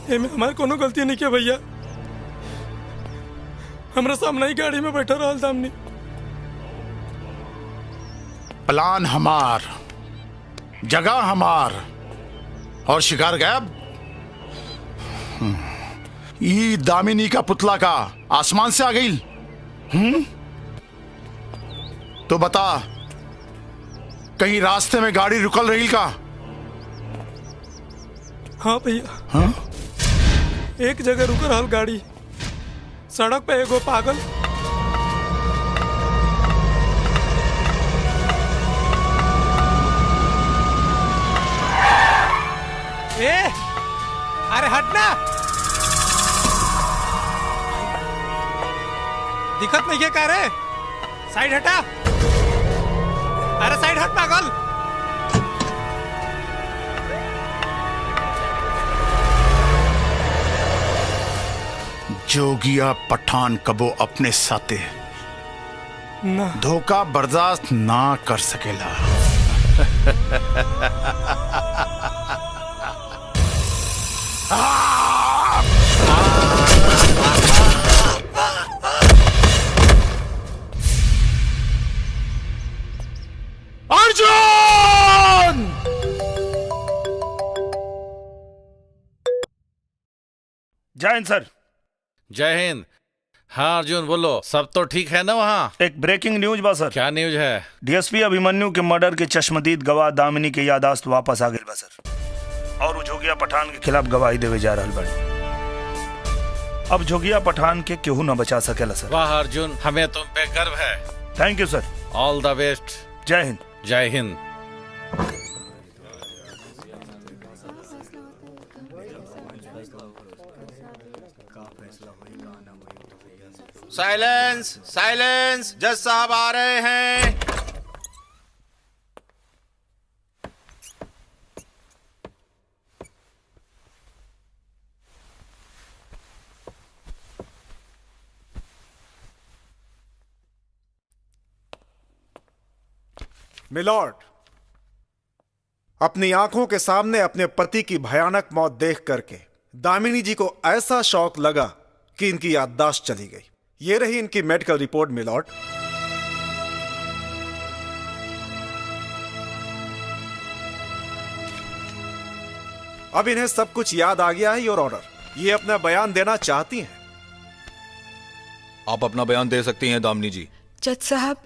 एमे हमार कोनो गलती नहीं किया भैया। हमरा सामने ही गाड़ी में बैठा रहा दामनी। प्लान हमार, जगह हमार और शिकार गायब। ई दामिनी का पुतला का आसमान से आ गई। तो बता, कहीं रास्ते में गाड़ी रुकल रही का? हाँ भैया। हाँ? एक जगह रुक रहा गाड़ी, सड़क पे एगो पागल अरे हटना, दिक्कत नहीं है क्या रे? साइड हटा, अरे साइड हट पागल। जोगिया पठान कबो अपने साथे ना धोखा बर्दाश्त ना कर सकेला। अर्जुन! जय हिंद सर। जय हिंद। हाँ अर्जुन बोलो, सब तो ठीक है ना वहाँ? एक ब्रेकिंग न्यूज बा सर। क्या न्यूज है? डीएसपी अभिमन्यु के मर्डर के चश्मदीद गवाह दामिनी के यादाश्त वापस आ गए बा सर, और वो जोगिया पठान के खिलाफ गवाही देवे जा रहल बाड़ी। अब जोगिया पठान के केहू न बचा सकेला सर। वाह अर्जुन, हमें तुम पे गर्व है। Thank you sir. All the best. जय हिंद। जय हिंद। साइलेंस साइलेंस, जज साहब आ रहे हैं। मिलॉर्ड, अपनी आंखों के सामने अपने पति की भयानक मौत देख करके दामिनी जी को ऐसा शौक लगा कि इनकी याददाश्त चली गई। ये रही इनकी मेडिकल रिपोर्ट मिलॉर्ड। अब इन्हें सब कुछ याद आ गया है योर ऑर्डर। ये अपना बयान देना चाहती हैं। आप अपना बयान दे सकती हैं दामिनी जी। जज साहब,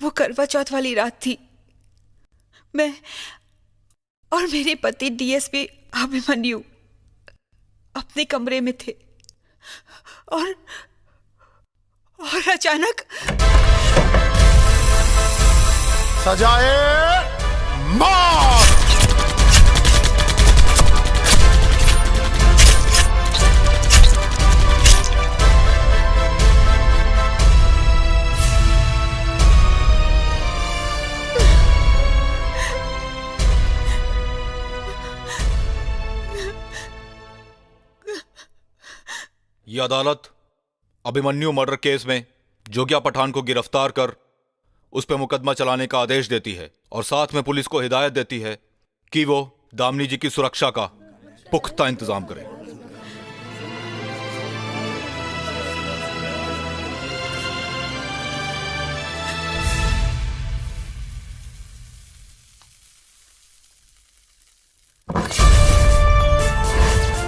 वो करवा चौथ वाली रात थी। मैं और मेरे पति डीएसपी अभिमन्यु अपने कमरे में थे और अचानक सजाए मौत। ये अदालत अभिमन्यु मर्डर केस में जोगिया पठान को गिरफ्तार कर उस पर मुकदमा चलाने का आदेश देती है और साथ में पुलिस को हिदायत देती है कि वो दामिनी जी की सुरक्षा का पुख्ता इंतजाम करे।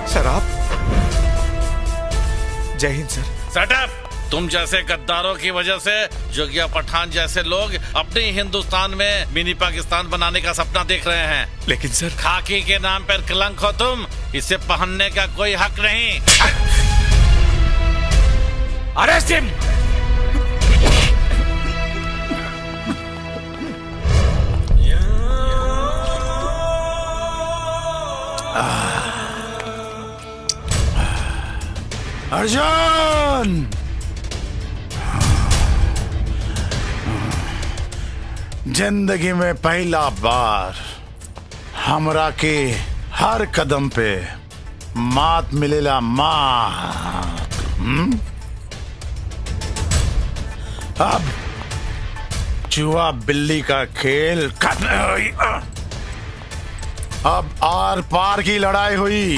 सर आप। जय हिंद सर। Shut up! तुम जैसे गद्दारों की वजह से जोगिया पठान जैसे लोग अपने हिंदुस्तान में मिनी पाकिस्तान बनाने का सपना देख रहे हैं। लेकिन सर, खाकी के नाम पर कलंक हो तुम, इसे पहनने का कोई हक नहीं। अरेस्ट हिम! अर्जुन! जिंदगी में पहला बार हमरा के हर कदम पे मात मिलेला। मात। अब चूहा बिल्ली का खेल खत्म। अब आर पार की लड़ाई हुई।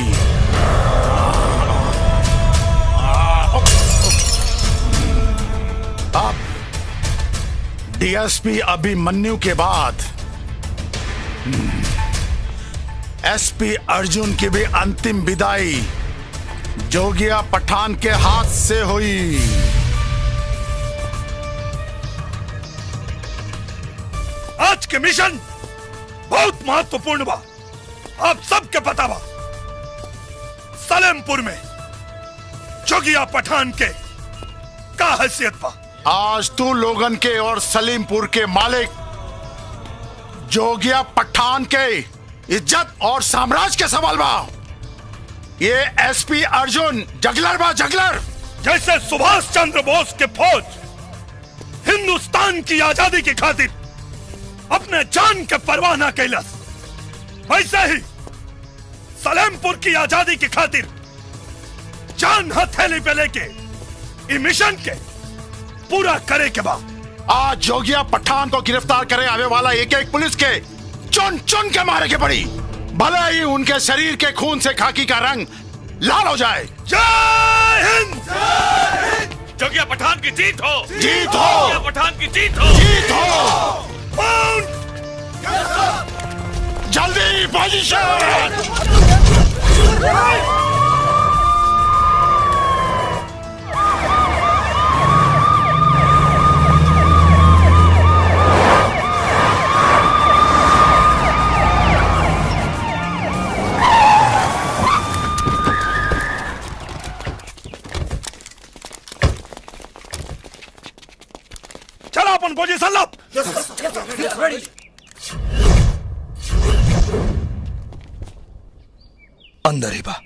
अब डीएसपी अभिमन्यु के बाद एसपी अर्जुन की भी अंतिम विदाई जोगिया पठान के हाथ से हुई। आज के मिशन बहुत महत्वपूर्ण बा। आप सबके पता बा सलेमपुर में जोगिया पठान के का हैसियत बा। आज तू लोगन के और सलीमपुर के मालिक जोगिया पठान के इज्जत और साम्राज्य के सवाल बा। ये एसपी अर्जुन जगलर बा, जगलर। जैसे सुभाष चंद्र बोस के फौज हिंदुस्तान की आजादी की खातिर अपने जान के परवाह न कैलस, वैसे ही सलेमपुर की आजादी की खातिर जान हथेली पे लेके इस मिशन के पूरा करे के बाद आज जोगिया पठान को गिरफ्तार करे आने वाला एक एक पुलिस के चुन चुन के मारे के पड़ी, भले ही उनके शरीर के खून से खाकी का रंग लाल हो जाए। जय हिंद! जोगिया पठान की जीत हो! जीत हो! जोगिया पठान की जीत हो! जीत हो! माउंट! जल्दी पोजीशन! चलो अपन पोजीशन लो। अंदर ही बा।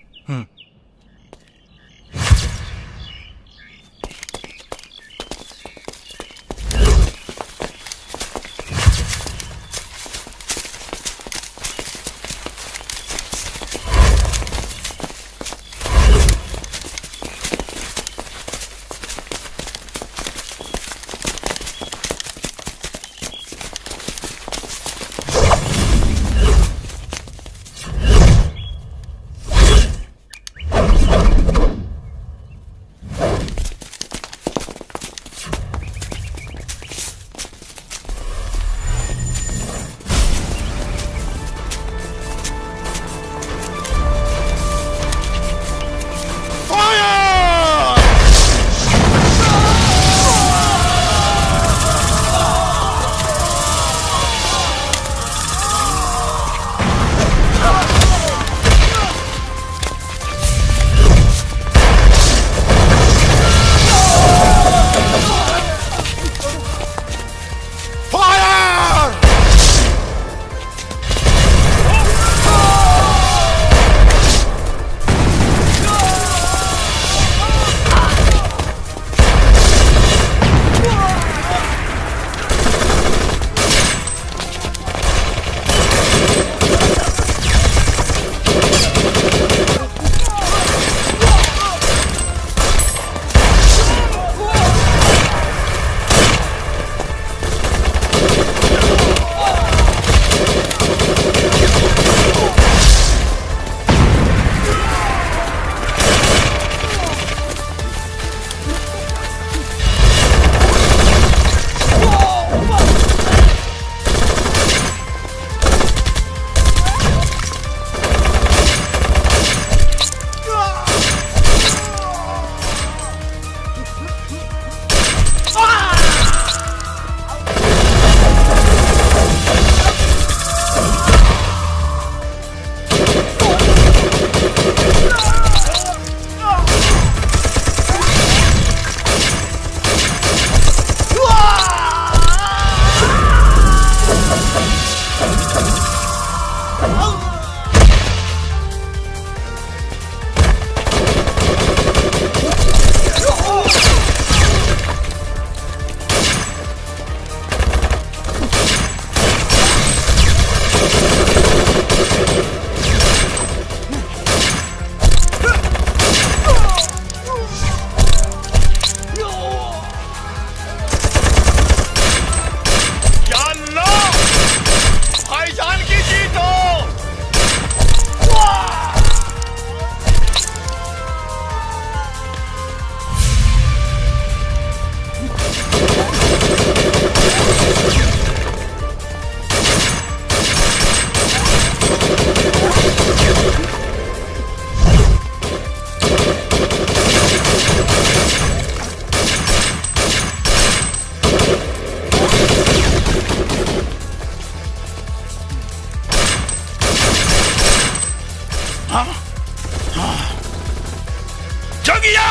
जोगिया!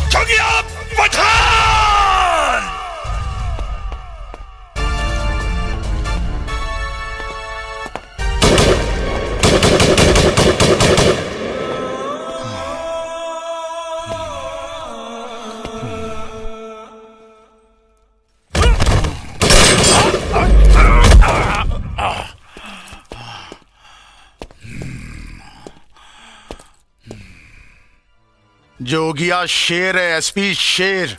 जोगिया पठान! जोगिया शेर है एसपी, शेर।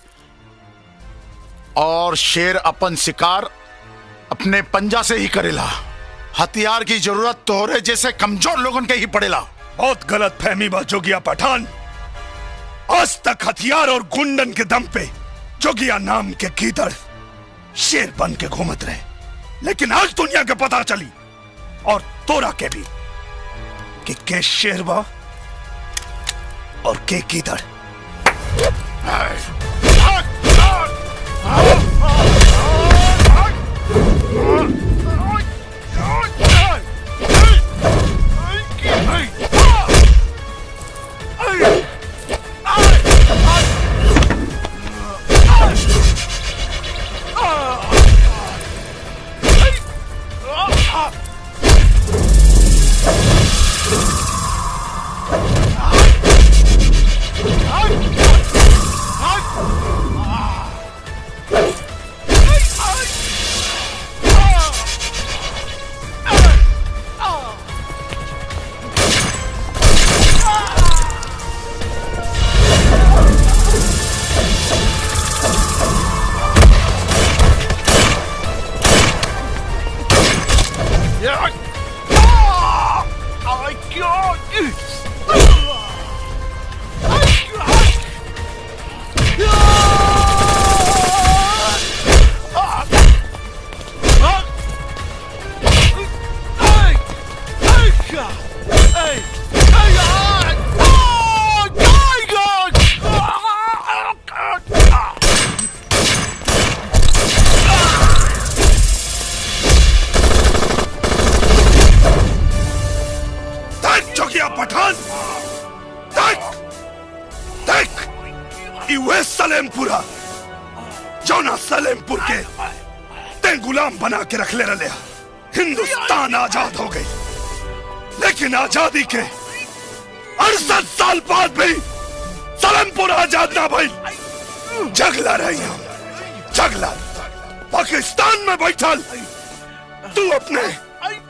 और शेर अपन शिकार अपने पंजा से ही करेला। हथियार की जरूरत तोहरे जैसे कमजोर लोगन के ही पड़ेला। बहुत गलत फहमी बा जोगिया पठान। आज तक हथियार और गुंडन के दम पे जोगिया नाम के गीदड़ शेर बन के घूमत रहे, लेकिन आज दुनिया के पता चली और तोरा के भी कि के शेर बा और के गीदड़। पठान देख देख वे सलेमपुरा जोना सलेमपुर के ते गुलाम बना के रख ले रहा। हिंदुस्तान आजाद हो गई, लेकिन आजादी के 68 साल बाद भी सलेमपुर आजाद ना भाई। जगला रही हम, जगला पाकिस्तान में बैठल तू अपने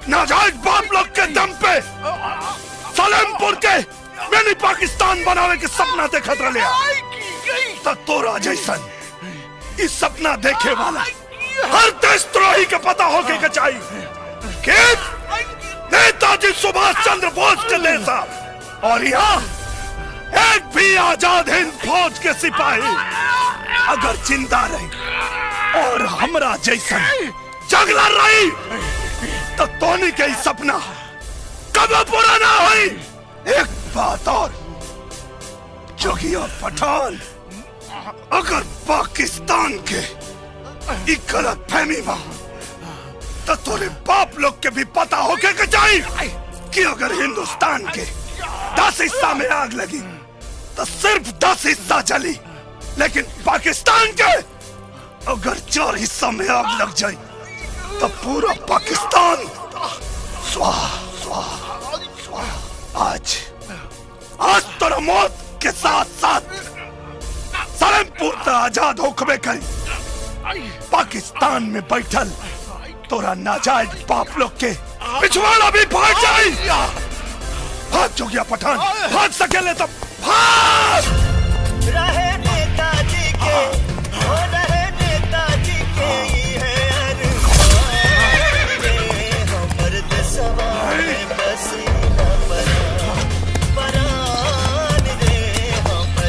नाजायज बाप लोग के दम पे सलेमपुर के मैंने पाकिस्तान बनावे के सपना देखत रहे। तो तोरा जैसन इस सपना देखे वाला हर देशद्रोही के पता होके के चाहिए कि नेताजी सुभाष चंद्र बोस के जैसा और यहाँ एक भी आजाद हिंद फौज के सिपाही अगर जिंदा रही और हमरा जैसन जगला रही तो तोनी के सपना कभी पूरा ना हुई। एक बात और जोगिया पठान, अगर पाकिस्तान के गलत फहमी में तो तोरे बाप लोग के भी पता होके के चाहिए कि अगर हिंदुस्तान के 10 हिस्सा में आग लगी तो सिर्फ 10 हिस्सा जली, लेकिन पाकिस्तान के अगर 4 हिस्सा में आग लग जाए तो पूरा पाकिस्तान स्वाहा स्वाहा स्वाहा। आज तोरा मौत के साथ साथ सलेमपुर आजाद होकबे करी। पाकिस्तान में बैठल तोरा नाजायज बाप लोग के पिछवाड़ा भी फाड़ जाए। हाथ जोगिया पठान, हाथ सकेले तो भाग। रहे नेताजी के, हो रहे नेताजी के है अरमान रे, हमर देशवा में बसी न परान रे, हमर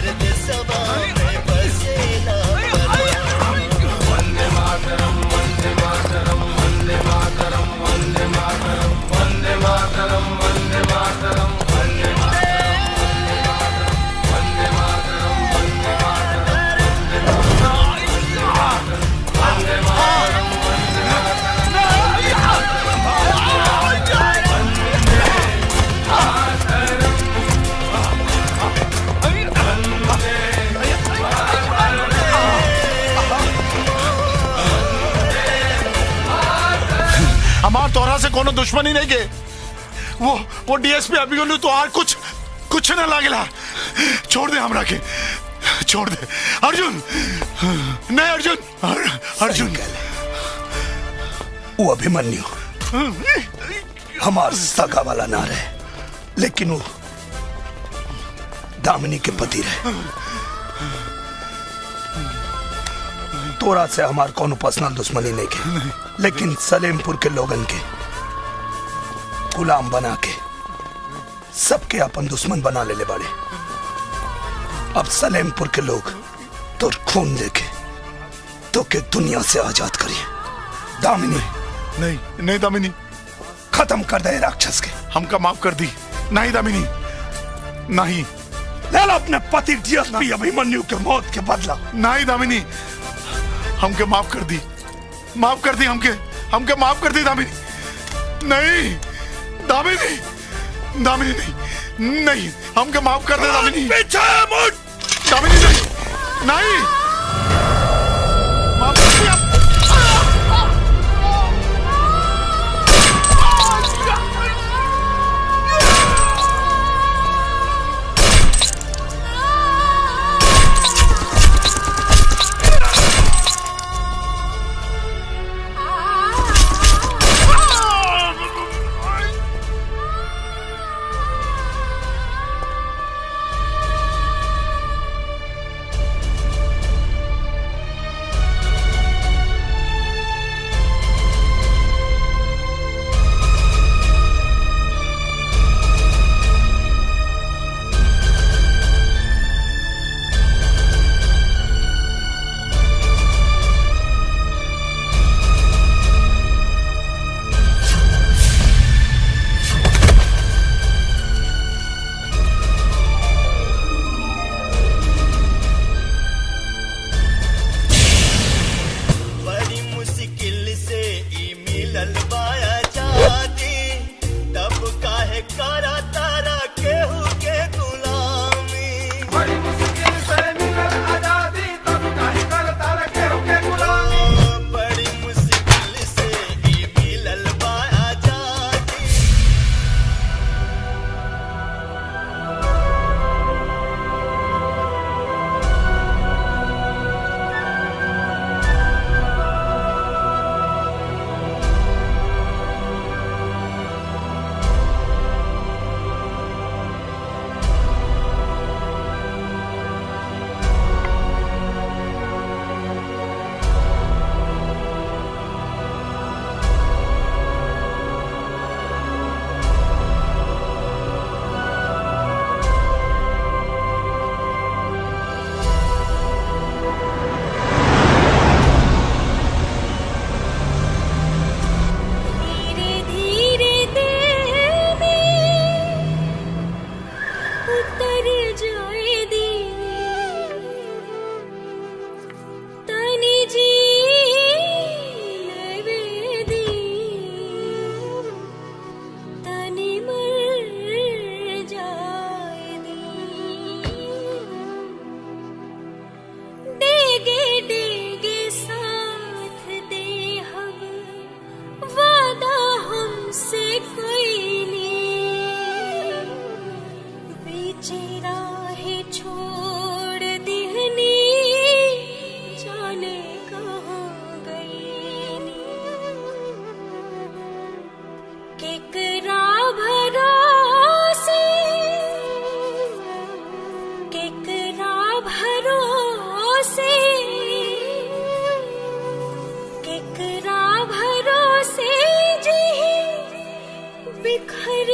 हमार तोहरा से कोनो दुश्मनी नहीं के। वो डीएसपी अभिमन्यु तो आज कुछ न लागेला। छोड़ दे हमरा के, छोड़ दे। अर्जुन नहीं, अर्जुन वो अभिमन्यु हमार सगा वाला ना रहे, लेकिन वो दामिनी के पति रहे। तोरा से हमार कोनो पर्सनल दुश्मनी नहीं के, लेकिन सलेमपुर के लोगन के गुलाम बना के सबके अपन दुश्मन बना ले बाड़े। अब सलेमपुर के लोग तोर खून देके तो के दुनिया से आजाद करिए। दामिनी नहीं दामिनी, खत्म कर दे राक्षस के। हमका माफ कर दी। नहीं दामिनी, नहीं। ले लो अपने पति डीएसपी अभिमन्यु के मौत के बदला। नहीं दामिनी, हमके माफ कर दी, हमके माफ कर दी दामिनी। नहीं दामिनी, नहीं, हमके माफ कर दे दामिनी। पीछे मुड़ दामिनी, नहीं माफ कर दिया। बिखर